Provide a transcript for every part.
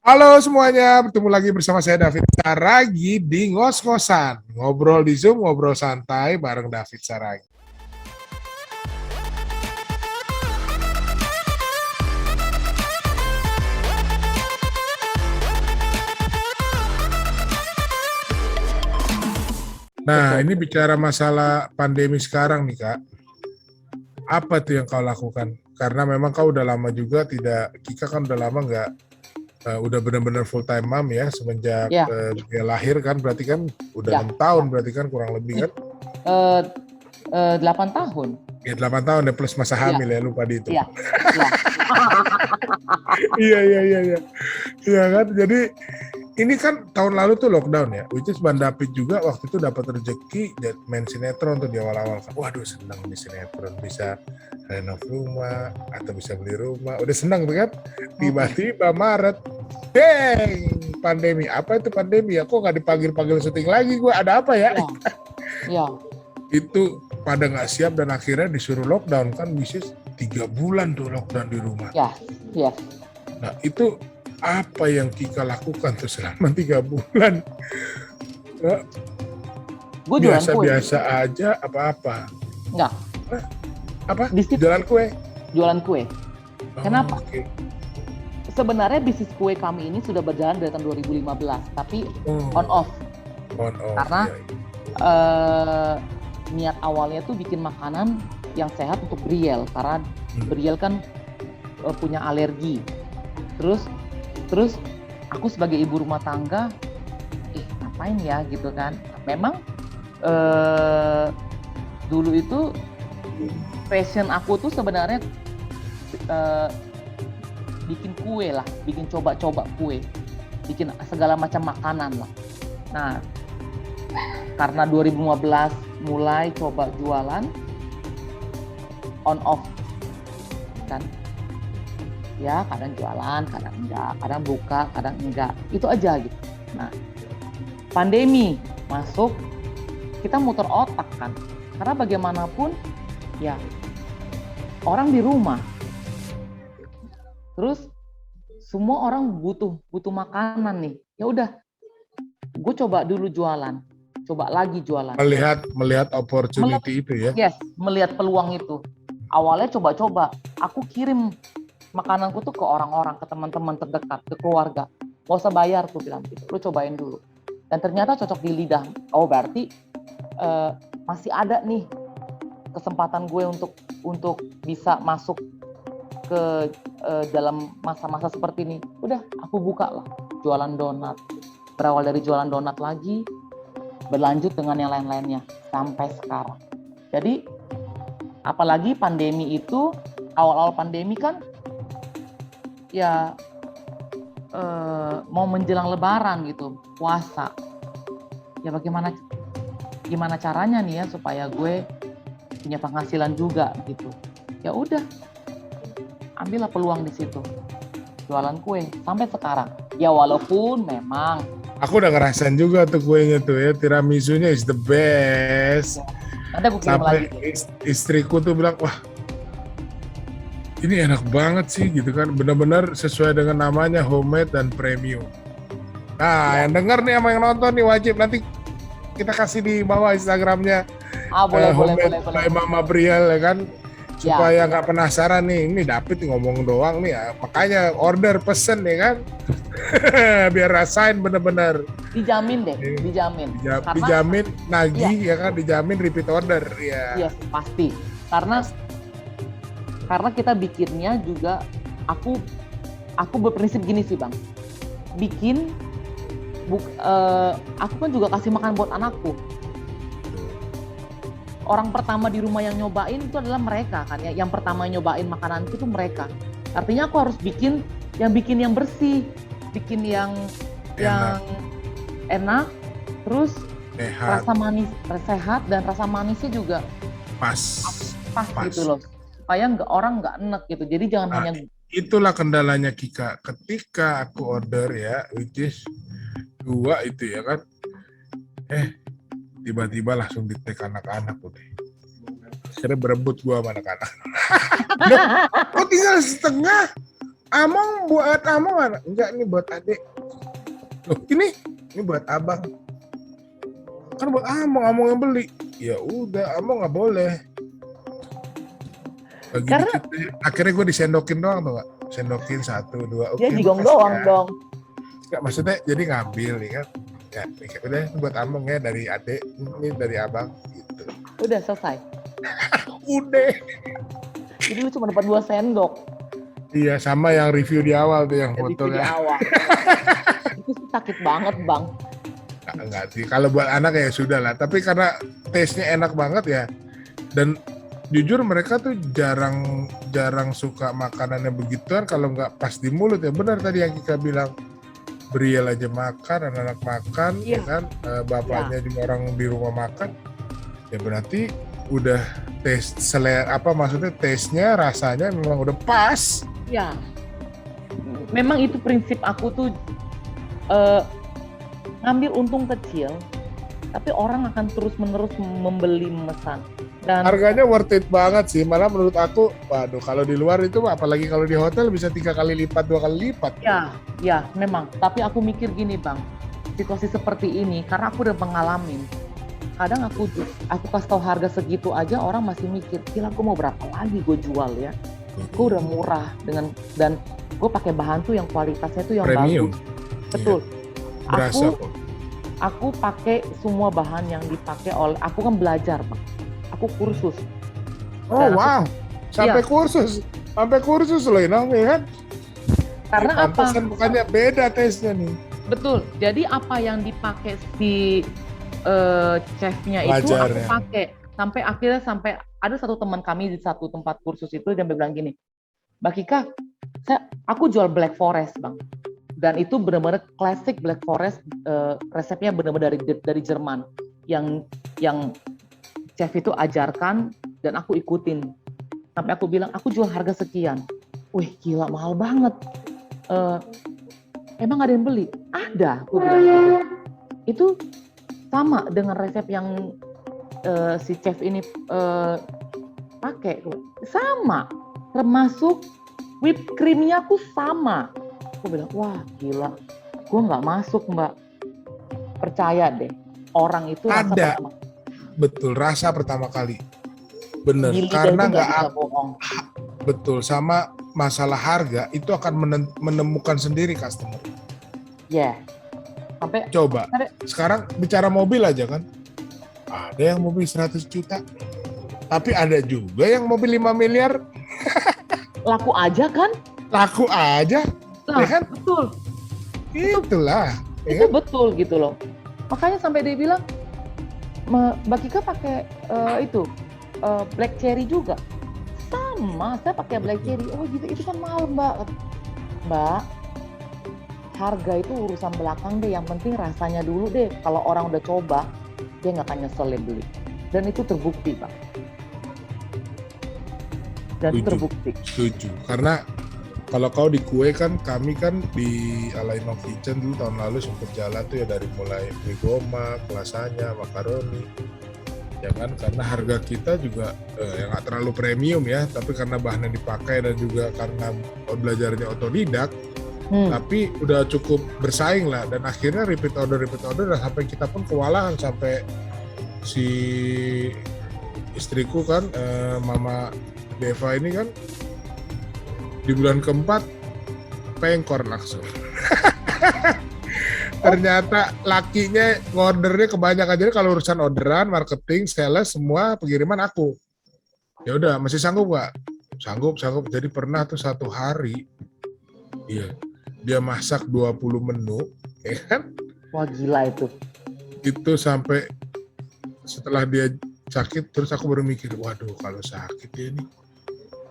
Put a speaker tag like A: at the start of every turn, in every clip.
A: Halo semuanya, bertemu lagi bersama saya David Saragi di Ngos-Ngosan. Ngobrol di Zoom, ngobrol santai bareng David Saragi. Nah, ini bicara masalah pandemi sekarang nih, Kak. Apa tuh yang kau lakukan? Karena memang kau udah lama juga Kika kan udah lama nggak, udah benar-benar full time mom ya, semenjak
B: Ya,
A: dia lahir kan, berarti kan udah
B: ya.
A: 6 tahun, berarti kan kurang lebih kan?
B: Eh, 8 tahun.
A: Ya 8 tahun ya, plus masa
B: Ya,
A: hamil ya, lupa dihitung.
B: ya, ya.
A: Iya. Iya kan, jadi ini kan tahun lalu tuh lockdown ya, which is Bang David juga waktu itu dapat rezeki main sinetron tuh di awal-awal. Waduh senang nih sinetron, bisa renov rumah atau bisa beli rumah, udah senang tuh kan. Tiba-tiba Maret, deng, pandemi. Apa itu pandemi ya? Kok nggak dipanggil-panggil syuting lagi gue? Ada apa ya?
B: Ya.
A: Itu pada nggak siap dan akhirnya disuruh lockdown kan, bisnis 3 bulan tuh lockdown di rumah.
B: Ya.
A: Nah itu apa yang Kika lakukan tuh selama 3 bulan?
B: Gue jualan kue.
A: Biasa-biasa aja apa-apa?
B: Enggak.
A: Apa?
B: Bisnis
A: Jualan kue?
B: Jualan kue. Kenapa?
A: Okay.
B: Sebenarnya bisnis kue kami ini sudah berjalan dari tahun 2015, tapi on off. Karena niat awalnya tuh bikin makanan yang sehat untuk Briel, karena Briel kan punya alergi. Terus aku sebagai ibu rumah tangga, ngapain ya gitu kan? Memang dulu itu passion aku tuh sebenarnya bikin kue lah, bikin coba-coba kue, bikin segala macam makanan lah. Nah, karena 2015 mulai coba jualan on off kan, ya kadang jualan, kadang enggak, kadang buka, kadang enggak, itu aja gitu. Nah, pandemi masuk, kita muter otak kan, karena bagaimanapun ya orang di rumah, terus semua orang butuh makanan nih. Ya udah, gue coba dulu jualan, coba lagi jualan.
A: Melihat opportunity itu ya?
B: Yes, melihat peluang itu. Awalnya coba-coba, aku kirim makananku tuh ke orang-orang, ke teman-teman terdekat, ke keluarga. Gak usah bayar tuh, bilang gitu, lu cobain dulu. Dan ternyata cocok di lidah. Oh berarti masih ada nih kesempatan gue untuk bisa masuk ke dalam masa-masa seperti ini. Udah, aku buka lah jualan donat. Berawal dari jualan donat lagi, berlanjut dengan yang lain-lainnya sampai sekarang. Jadi apalagi pandemi itu, awal-awal pandemi kan ya mau menjelang lebaran gitu, puasa. Ya gimana caranya nih ya supaya gue punya penghasilan juga gitu. Ya udah, ambillah peluang di situ. Jualan kue sampai sekarang. Ya walaupun memang
A: aku udah ngerasain juga tuh kuenya tuh ya, tiramisunya is the best.
B: Nanti aku kirim
A: sampai
B: lagi.
A: Istriku tuh bilang, wah ini enak banget sih gitu kan, benar-benar sesuai dengan namanya, homemade dan premium. Nah, yang denger nih sama yang nonton nih wajib nanti kita kasih di bawah Instagramnya
B: Boleh.
A: by Mama Briel ya kan, supaya nggak penasaran nih, ini David ngomong doang nih ya, makanya order pesen ya kan. Biar rasain bener-bener.
B: Dijamin deh, dijamin.
A: Dijamin nagih ya kan, dijamin repeat order ya.
B: Iya pasti. Karena kita bikinnya juga, aku berprinsip gini sih Bang. Aku kan juga kasih makan buat anakku. Orang pertama di rumah yang nyobain itu adalah mereka kan ya. Yang pertama nyobain makanan itu mereka. Artinya aku harus bikin yang bersih, bikin yang enak, terus
A: sehat.
B: Rasa manis, sehat, dan rasa manisnya juga pas gitu loh, supaya orang nggak enek gitu. Jadi jangan hanya.
A: Itulah kendalanya Kika ketika aku order ya, which is 2 itu ya kan, tiba-tiba langsung di-tag anak-anak udah. Akhirnya berebut gua sama anak-anak. Kok tinggal setengah? Among buat Among mana? Enggak, ini buat adik. Loh, ini buat abang. Kan buat Among yang beli. Ya udah, Among nggak boleh. Bagi
B: Karena
A: dikit deh. Akhirnya gue disendokin doang tuh, Kak. Sendokin 1, 2.
B: dia
A: Oke,
B: jigong
A: makasih
B: doang
A: ya.
B: dong.
A: Nggak, maksudnya jadi ngambil nih kan. Ya, udah ini buat Among ya dari adik, ini dari abang gitu.
B: Udah selesai.
A: Udah.
B: Jadi lu cuma dapat 2 sendok.
A: Iya, sama yang review di awal tuh yang
B: Jadi di
A: fotonya.
B: awal. Itu sih sakit banget, Bang.
A: Enggak sih, kalau buat anak ya sudah lah. Tapi karena taste-nya enak banget ya. Dan jujur mereka tuh jarang suka makanannya begituan kalau nggak pas di mulut ya. Benar tadi yang Kika bilang, Briel aja makan, anak-anak makan, ya
B: Iya.
A: kan, bapaknya juga orang di rumah makan, ya berarti udah taste selera apa maksudnya taste-nya rasanya memang udah pas.
B: Ya. Memang itu prinsip aku tuh eh, ngambil untung kecil, tapi orang akan terus-menerus membeli memesan. Dan
A: Harganya worth it banget sih, malah menurut aku, waduh kalau di luar itu apalagi kalau di hotel bisa 3 kali lipat, 2 kali lipat.
B: ya memang. Tapi aku mikir gini, Bang, situasi seperti ini karena aku udah pengalamin. Kadang aku kasih tahu harga segitu aja orang masih mikir, gila aku mau berapa lagi gue jual ya. Gue udah murah dan gue pakai bahan tuh yang kualitasnya tuh yang
A: Premium.
B: bagus. Betul.
A: Berasa kok.
B: Aku pakai semua bahan yang dipakai oleh aku kan belajar, Bang. Aku kursus.
A: Oh
B: Dan
A: wow, sampai
B: Iya.
A: kursus loh ini ya kan?
B: Karena
A: Ya,
B: apa?
A: pantesan bukannya beda tesnya nih.
B: Betul. Jadi apa yang dipakai si chefnya itu aku
A: Pelajarnya.
B: pakai sampai ada satu teman kami di satu tempat kursus itu dia bilang gini, Mbak Kika, aku jual Black Forest, Bang. Dan itu benar-benar klasik Black Forest, resepnya benar-benar dari Jerman yang chef itu ajarkan dan aku ikutin. Sampai aku bilang aku jual harga sekian. Wih, gila mahal banget. Emang ada yang beli? Ada, aku bilang gitu. Itu sama dengan resep yang si chef ini pakai, sama, termasuk whipped creamnya aku sama. Aku bilang, wah gila, gue nggak masuk Mbak. Percaya deh, orang itu rasa
A: Ada.
B: pertama.
A: Betul, rasa pertama kali. Bener,
B: Di lidah
A: karena
B: itu nggak
A: nggak
B: bisa bohong.
A: betul sama masalah harga itu akan menemukan sendiri customer.
B: Ya, sampai
A: Coba, sekarang bicara mobil aja kan, ada yang mobil 100 juta, tapi ada juga yang mobil 5 miliar,
B: laku aja kan?
A: laku aja,
B: Lah,
A: ya kan?
B: betul.
A: Itulah.
B: Itu betul gitu loh. Makanya sampai dia bilang, Mbak Kika pakai black cherry juga. Sama, saya pakai black cherry. Oh gitu, itu kan mahal Mbak. Mbak, harga itu urusan belakang deh. Yang penting rasanya dulu deh. Kalau orang udah coba, dia nggak akan nyesel beli. Dan itu terbukti, Pak. Dan itu terbukti.
A: Setuju. Karena kalau kau di kue kan, kami kan di Alaino Kitchen dulu tahun lalu sempat jalan tuh ya dari mulai kue goma, lasagna, makaroni. Ya kan, karena harga kita juga yang nggak terlalu premium ya, tapi karena bahan yang dipakai dan juga karena belajarnya otodidak, tapi udah cukup bersaing lah. Dan akhirnya repeat order dan sampai kita pun kewalahan sampai si istriku kan, Mama Deva ini kan di bulan keempat pengkor langsung. Ternyata lakinya ngordernya kebanyakan, jadi kalau urusan orderan, marketing, sales, semua pengiriman aku. Ya udah, masih sanggup nggak? Sanggup. Jadi pernah tuh satu hari, iya, dia masak 20 menu, ya kan?
B: Wah gila itu.
A: Itu sampai setelah dia sakit, terus aku baru mikir, waduh kalau sakit dia nih,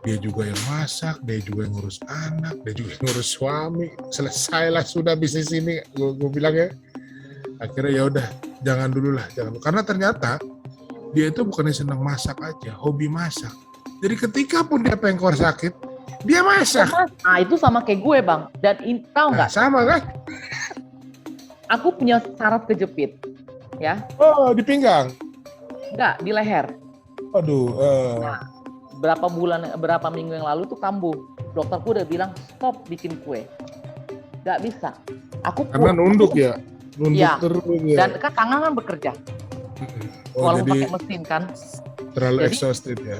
A: dia juga yang masak, dia juga yang ngurus anak, dia juga yang ngurus suami. Selesailah sudah bisnis ini, gue bilang ya. Akhirnya ya udah, jangan dulu. Karena ternyata dia itu bukannya senang masak aja, hobi masak. Jadi ketika pun dia pengkor sakit, dia masak.
B: Nah itu sama kayak gue Bang. Dan tahu nggak?
A: Sama kan?
B: Aku punya saraf kejepit, ya?
A: Oh di pinggang?
B: Enggak, di leher.
A: Aduh.
B: Nah, berapa minggu yang lalu tuh kambuh. dokterku udah bilang stop bikin kue, nggak bisa. Aku
A: Karena nunduk ya, nunduk
B: Iya.
A: terus ya.
B: Dan kan tangan kan bekerja,
A: Oh,
B: walaupun
A: jadi
B: pakai mesin kan.
A: terlalu
B: Jadi-
A: exhausted ya.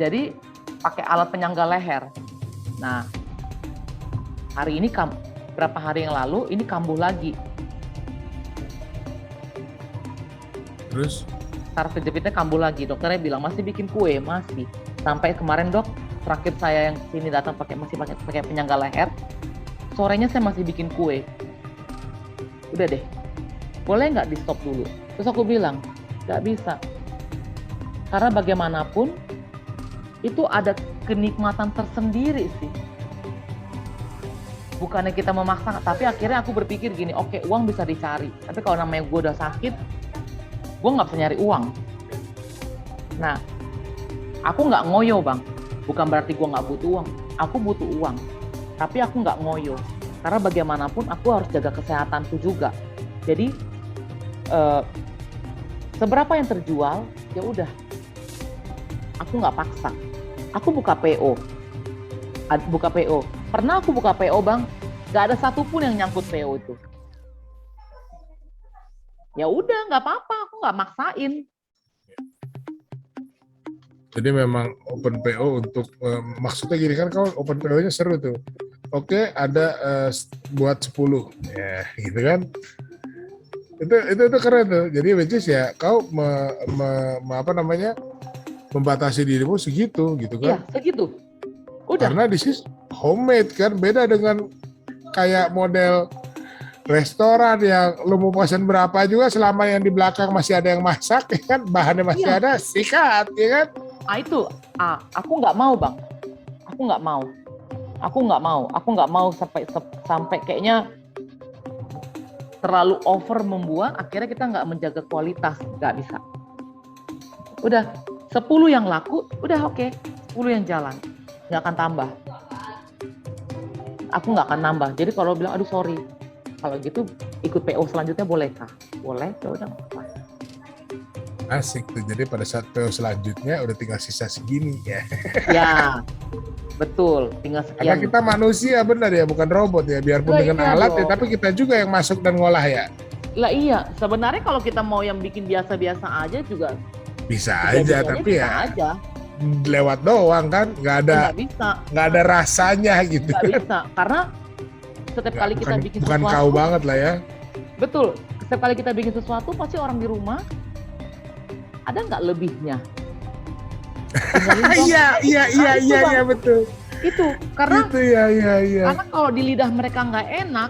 B: Jadi pakai alat penyangga leher. Nah, hari ini berapa hari yang lalu ini kambuh lagi.
A: Terus
B: Saraf kejepitnya kambuh lagi. Dokternya bilang masih bikin kue, masih. Sampai kemarin dok, terakhir saya yang sini datang masih pakai penyangga leher. Sorenya saya masih bikin kue. Udah deh, boleh nggak di stop dulu? Terus aku bilang nggak bisa. Karena bagaimanapun itu ada kenikmatan tersendiri sih. Bukannya kita memaksa, tapi akhirnya aku berpikir gini, oke, uang bisa dicari. Tapi kalau namanya gue udah sakit, gue nggak bisa nyari uang. Nah, aku nggak ngoyo bang. Bukan berarti gue nggak butuh uang. Aku butuh uang, tapi aku nggak ngoyo. Karena bagaimanapun aku harus jaga kesehatanku juga. Jadi seberapa yang terjual, ya udah. Aku nggak paksa. Aku buka PO. Pernah aku buka PO bang, nggak ada satupun yang nyangkut PO itu. Ya udah, nggak apa-apa, aku nggak maksain.
A: jadi memang open PO untuk maksudnya gini kan, kalau open PO-nya seru tuh. Oke, ada buat 10 ya gitu kan. Itu keren tuh. Jadi which is ya kau apa namanya? Membatasi dirimu segitu gitu
B: Iya,
A: kan.
B: segitu. Udah.
A: Karena di sini homemade kan, beda dengan kayak model restoran yang lu mau pesan berapa juga selama yang di belakang masih ada yang masak ya kan, bahannya masih
B: Iya.
A: ada, sikat ya kan.
B: Ah itu, aku nggak mau bang. Aku nggak mau sampai kayaknya terlalu over membuat, akhirnya kita nggak menjaga kualitas, nggak bisa. Udah 10 yang laku, udah oke. 10 yang jalan, nggak akan tambah. Aku nggak akan nambah. Jadi kalau bilang, aduh sorry, kalau gitu ikut PO selanjutnya bolehkah? Boleh, ya udah.
A: Asik tuh. Jadi pada saat PO selanjutnya udah tinggal sisa segini ya.
B: Ya, betul. Tinggal
A: Karena
B: sekian.
A: kita manusia benar ya, bukan robot ya. Biarpun
B: Lah,
A: dengan
B: iya
A: alat ya,
B: dong.
A: tapi kita juga yang masuk dan ngolah ya.
B: Lah iya, sebenarnya kalau kita mau yang bikin biasa-biasa aja juga
A: Bisa
B: kejadiannya
A: aja, tapi
B: bisa
A: ya
B: aja.
A: lewat doang kan, nggak ada rasanya gitu.
B: Nggak bisa, karena setiap kali kita bikin
A: bukan
B: sesuatu,
A: kau banget lah ya.
B: betul. Setiap kali kita bikin sesuatu, pasti orang di rumah ada nggak lebihnya? Tinggalin dong.
A: Iya betul.
B: Itu karena
A: Itu ya.
B: karena kalau di lidah mereka nggak enak,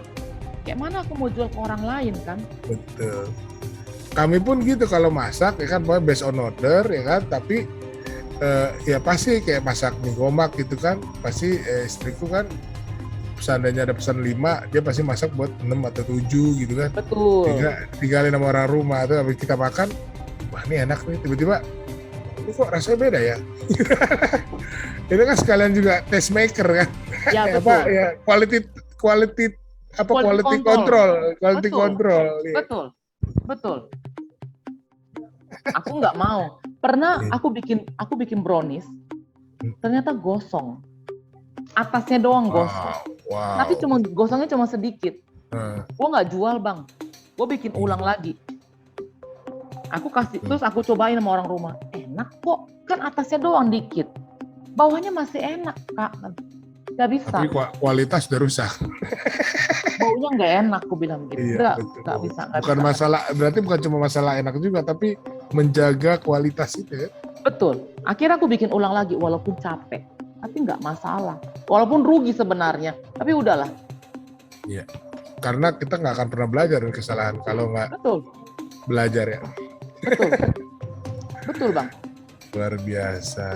B: kayak mana aku mau jual ke orang lain kan?
A: Betul. Kami pun gitu kalau masak ya kan, pokoknya based on order ya kan, tapi ya pasti kayak masak mie gomak gitu kan, pasti istriku kan seandainya ada pesan 5, dia pasti masak buat 6 atau 7 gitu kan.
B: Betul.
A: Tinggalin sama orang rumah tuh, habis kita makan, wah ini enak nih, tiba-tiba ini kok rasanya beda ya. Itu kan sekalian juga taste maker kan.
B: Ya
A: apa
B: betul.
A: ya, quality control. Iya.
B: Betul. Aku nggak mau. Pernah aku bikin brownies, ternyata gosong. Atasnya doang gosong.
A: Wow.
B: Tapi gosongnya cuma sedikit. Gue nggak jual bang. Gue bikin ulang lagi. Aku kasih, terus aku cobain sama orang rumah. Enak kok, kan atasnya doang dikit. Bawahnya masih enak kak. Gak bisa.
A: Tapi kualitas udah rusak.
B: Baunya nggak enak, aku bilang gitu.
A: Iya,
B: Nggak bisa.
A: Bukan bisa. Masalah, berarti bukan cuma masalah enak juga, tapi menjaga kualitas itu ya.
B: Betul. Akhirnya aku bikin ulang lagi, walaupun capek. Tapi nggak masalah. Walaupun rugi sebenarnya, tapi udahlah.
A: Iya. Karena kita nggak akan pernah belajar dari kesalahan kalau nggak belajar ya.
B: Betul. Betul bang.
A: Luar biasa.